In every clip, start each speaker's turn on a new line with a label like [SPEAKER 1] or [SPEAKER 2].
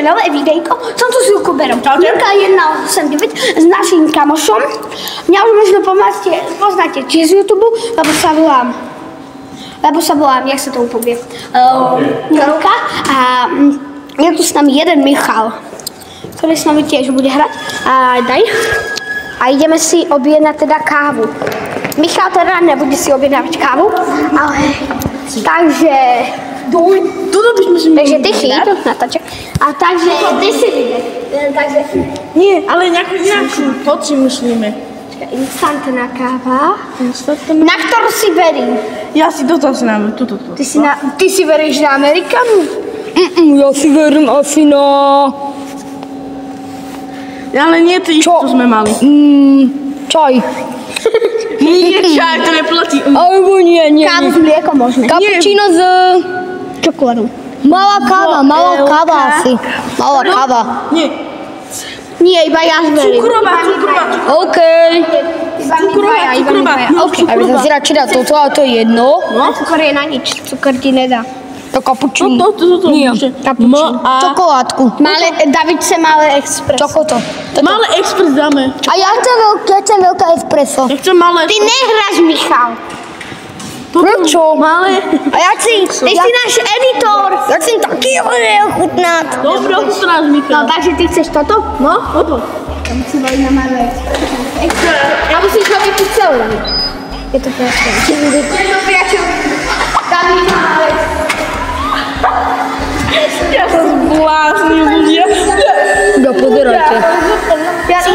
[SPEAKER 1] nové videjko, som tu s youtuberom. Milka 189 s naším kamošom. Mňa už možno poznáte tiež z YouTube, lebo sa volám, jak sa to upovie, Milka. A je tu s nami jeden Michal, ktorý s nami tiež bude hrať. A daj. A ideme si objednať teda kávu. Michal teda nebude si objednávať kávu, ale takže ty chyť, natáček. A takže ty si vyjde. Takže...
[SPEAKER 2] Nie, ale nejakú, poď si myslíme.
[SPEAKER 1] Instantná káva. Na ktorú si verím?
[SPEAKER 2] Ja si toto znám, toto.
[SPEAKER 1] Ty si veríš na Amerikanu?
[SPEAKER 3] Ja si verím asi na...
[SPEAKER 2] Ale nie ty, čo sme mali.
[SPEAKER 3] Čaj.
[SPEAKER 2] Nie čaj, to neplatí.
[SPEAKER 3] Alebo nie.
[SPEAKER 1] Kávu s mliekom možno.
[SPEAKER 3] Cappuccino s
[SPEAKER 1] čokoládou.
[SPEAKER 3] Malá káva asi. Malá káva.
[SPEAKER 1] Nie, iba ja verím.
[SPEAKER 2] Cukrová.
[SPEAKER 3] OK.
[SPEAKER 1] Iba
[SPEAKER 3] OK. A by som si radšej dal toto, ale to je jedno.
[SPEAKER 1] Cukor je na nič, cukor ti nedá.
[SPEAKER 3] To cappuccino.
[SPEAKER 2] To.
[SPEAKER 3] Nie.
[SPEAKER 1] Cappuccino.
[SPEAKER 3] Čokoládku.
[SPEAKER 1] David chce malé expresso.
[SPEAKER 3] Čokoto.
[SPEAKER 2] Malé expres dáme.
[SPEAKER 3] A ja chcem veľké espresso.
[SPEAKER 2] Ja chcem malé.
[SPEAKER 1] Ty nehráš, Michal.
[SPEAKER 3] Prečo?
[SPEAKER 2] Malé.
[SPEAKER 3] A ja si
[SPEAKER 1] náš editor.
[SPEAKER 3] Ja chcem taký ochutnať.
[SPEAKER 2] Dobre, ochutnáš, Michal.
[SPEAKER 1] No, takže ty chceš toto?
[SPEAKER 2] No, toto.
[SPEAKER 1] Tam si volí na malé expresso. A musíš ho vypiť celé. Je to priateľ. Je to priateľ. David má malé.
[SPEAKER 2] Ja sa zblázni ľudia.
[SPEAKER 3] Ja pozerajte.
[SPEAKER 1] Ja sa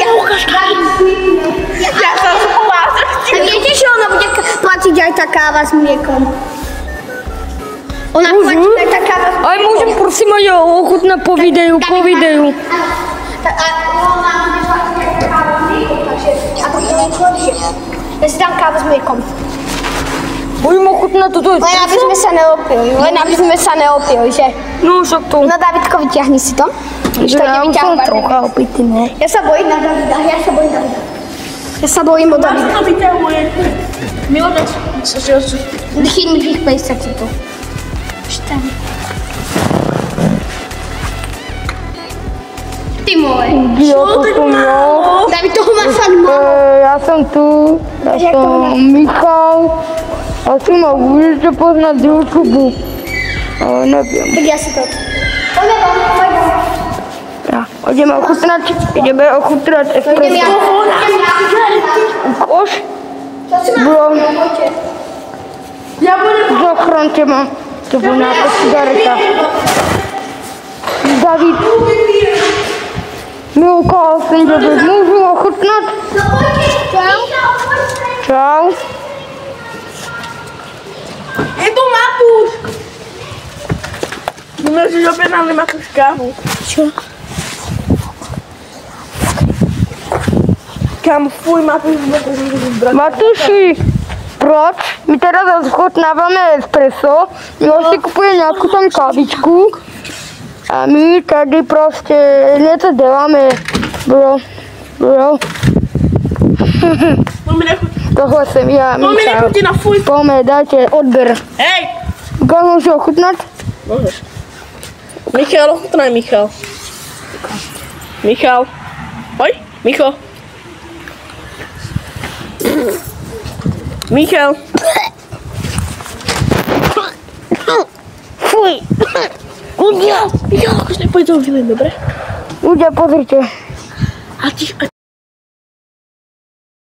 [SPEAKER 1] zblázni. A viete, že ona bude platiť aj tá káva s mliekom? Ona platí aj tá káva s mliekom.
[SPEAKER 3] Aj môžem prosím aj ochutnať po videu.
[SPEAKER 1] A ona bude platiť aj tá káva s mliekom, takže a to je lepšie. Ja si dám kávu s mliekom.
[SPEAKER 3] Budem ochutnať toto
[SPEAKER 1] Len aby sme sa neopili, že?
[SPEAKER 3] No však to.
[SPEAKER 1] No Davidko, vyťahni si to.
[SPEAKER 3] Ja už som trocha opitý, no.
[SPEAKER 1] Ja sa bojím na Davida, Ja sa bojím o Davida.
[SPEAKER 2] To vyťahuje. Miloš,
[SPEAKER 1] Chyť mi tých 50 to. Štam. Ty môj.
[SPEAKER 3] Ja to som ja.
[SPEAKER 1] David, toho má fakt málo.
[SPEAKER 3] Ja som tu. Ja som Michal. Asi ma budete poznať z YouTube. Ale neviem.
[SPEAKER 1] Tak ja si to.
[SPEAKER 3] Ja, ideme ochutnať espresso. Už? Bro. Zachránte ma. To bude nejaká cigareta. David. Milka, som David. Môžu ochutnať? Čau.
[SPEAKER 2] Je tu Matúš. Môžeš objednali Matúš kávu.
[SPEAKER 3] Čo?
[SPEAKER 2] Kámo, fuj, Matúš.
[SPEAKER 3] Matúši, proč? My teraz ochutnávame espresso, my si kupuje nejakú tam kávičku a my tady proste niečo děláme, bro. Tohle jsem já, Michal. Pome, dajte odber.
[SPEAKER 2] Hej!
[SPEAKER 3] Kam môžu ochutnať?
[SPEAKER 2] Môžeš. Michal, ochutnaj, Michal. Hoj, Michal. Michal.
[SPEAKER 3] Fuj.
[SPEAKER 2] Michal, akože nepojď to vyleť, dobre?
[SPEAKER 3] Ľudia, pozrite.
[SPEAKER 2] A